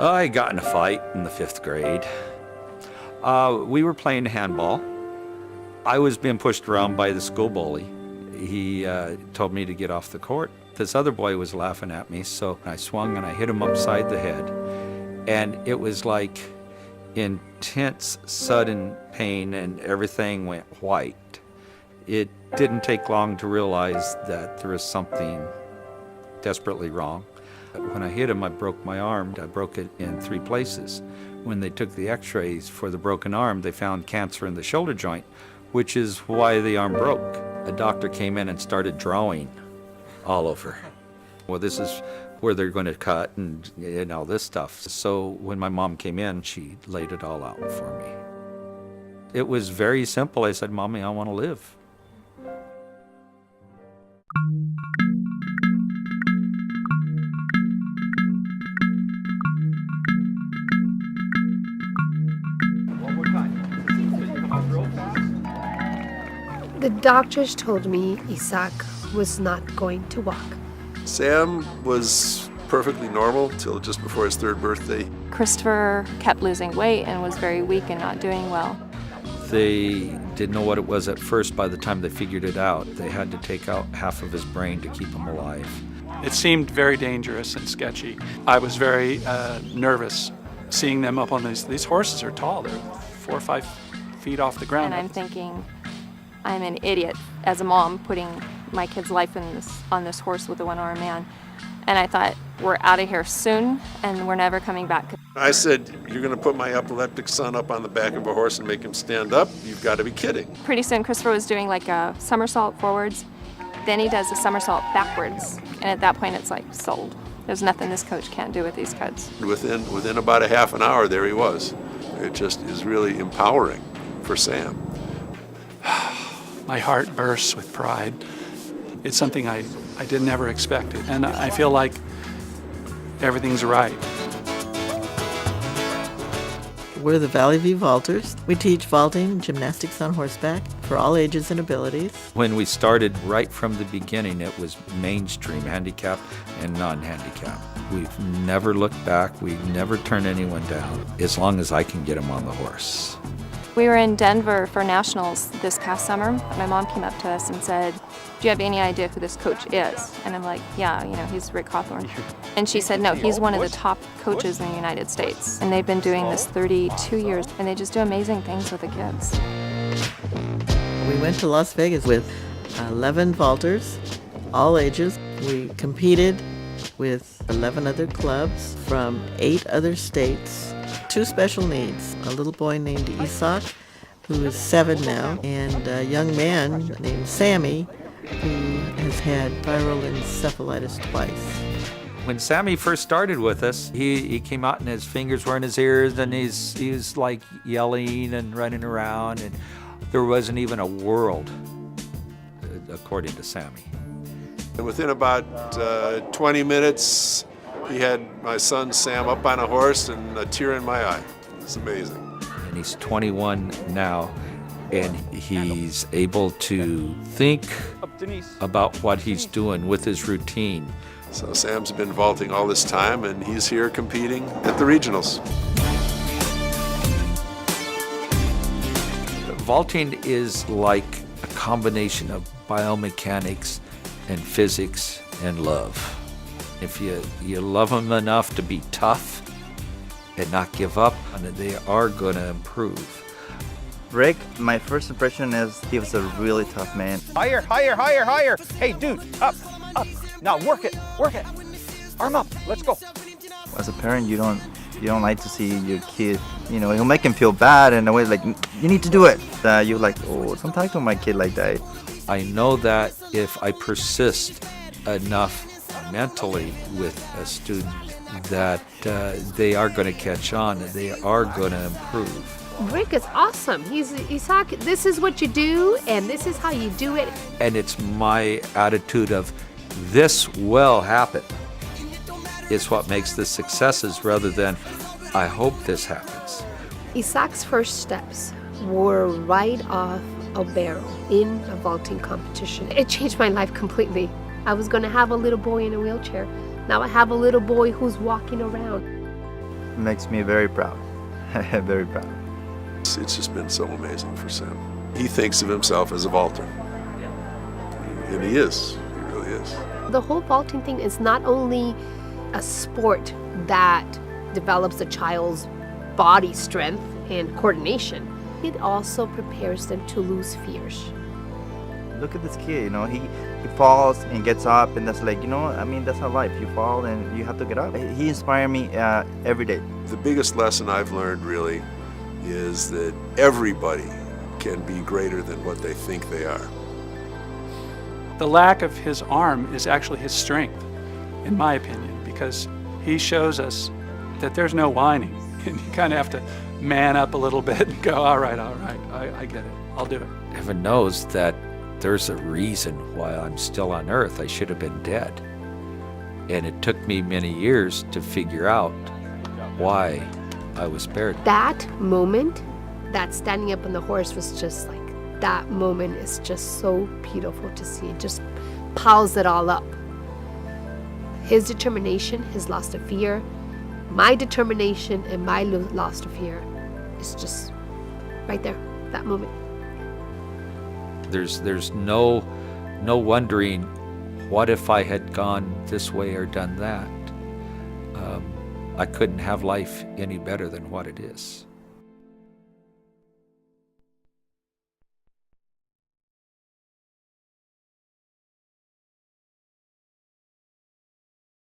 I got in a fight in the 5th grade. We were playing handball. I was being pushed around by the school bully. He told me to get off the court. This other boy was laughing at me, so I swung and I hit him upside the head. And it was like intense, sudden pain, and everything went white. It didn't take long to realize that there was something desperately wrong. When I hit him, I broke my arm. I broke it in 3 places. When they took the x-rays for the broken arm, they found cancer in the shoulder joint, which is why the arm broke. A doctor came in and started drawing all over. Well, this is where they're going to cut and all this stuff. So when my mom came in, she laid it all out for me. It was very simple. I said, "Mommy, I want to live." The doctors told me Isaac was not going to walk. Sam was perfectly normal till just before his 3rd birthday. Christopher kept losing weight and was very weak and not doing well. They didn't know what it was at first. By the time they figured it out, they had to take out half of his brain to keep him alive. It seemed very dangerous and sketchy. I was very nervous seeing them up on these horses are tall. They're 4 or 5 feet off the ground. And I'm thinking, I'm an idiot as a mom putting my kid's life on this horse with a one-armed man. And I thought, we're out of here soon and we're never coming back. I said, "You're going to put my epileptic son up on the back of a horse and make him stand up? You've got to be kidding." Pretty soon Christopher was doing like a somersault forwards. Then he does a somersault backwards. And at that point it's like, sold. There's nothing this coach can't do with these kids. Within about a half an hour, there he was. It just is really empowering for Sam. My heart bursts with pride. It's something I didn't ever expect. And I feel like everything's right. We're the Valley View Vaulters. We teach vaulting and gymnastics on horseback for all ages and abilities. When we started right from the beginning, it was mainstream handicap and non-handicap. We've never looked back. We've never turned anyone down, as long as I can get them on the horse. We were in Denver for nationals this past summer. My mom came up to us and said, "Do you have any idea who this coach is?" And I'm like, "Yeah, he's Rick Hawthorne." And she said, "No, he's one of the top coaches in the United States. And they've been doing this 32 years, and they just do amazing things with the kids." We went to Las Vegas with 11 vaulters, all ages. We competed with 11 other clubs from 8 other states. 2 special needs, a little boy named Isaac, who is 7 now, and a young man named Sammy, who has had viral encephalitis twice. When Sammy first started with us, he came out and his fingers were in his ears, and he's like yelling and running around, and there wasn't even a world, according to Sammy. And within about 20 minutes, he had my son Sam up on a horse and a tear in my eye. It's amazing. And he's 21 now, and he's able to think about what he's doing with his routine. So Sam's been vaulting all this time, and he's here competing at the regionals. Vaulting is like a combination of biomechanics and physics and love. If you love them enough to be tough and not give up, they are going to improve. Rick, my first impression is he was a really tough man. Higher, higher, higher, higher. Hey, dude, up, up. Now work it, work it. Arm up, let's go. As a parent, you don't like to see your kid, you'll make him feel bad in a way like, you need to do it. You're like, oh, don't talk to my kid like that. I know that if I persist enough mentally with a student, that they are going to catch on, they are going to improve. Rick is awesome. He's Isaac, this is what you do, and this is how you do it. And it's my attitude of, this will happen. It's what makes the successes rather than, I hope this happens. Isaac's first steps were right off a barrel in a vaulting competition. It changed my life completely. I was going to have a little boy in a wheelchair. Now I have a little boy who's walking around. makes me very proud. Very proud. It's just been so amazing for Sam. He thinks of himself as a vaulter. And he is. He really is. The whole vaulting thing is not only a sport that develops a child's body strength and coordination, it also prepares them to lose fears. Look at this kid, he falls and gets up, and that's like, that's how life. You fall and you have to get up. He inspired me every day. The biggest lesson I've learned really is that everybody can be greater than what they think they are. The lack of his arm is actually his strength, in my opinion, because he shows us that there's no whining. And you kind of have to man up a little bit and go, all right, I get it. I'll do it. Heaven knows that there's a reason why I'm still on earth. I should have been dead. And it took me many years to figure out why I was spared. That moment, that standing up on the horse was just like, that moment is just so beautiful to see. It just piles it all up. His determination, his loss of fear, my determination and my loss of fear is just right there, that moment. There's no wondering, what if I had gone this way or done that? I couldn't have life any better than what it is.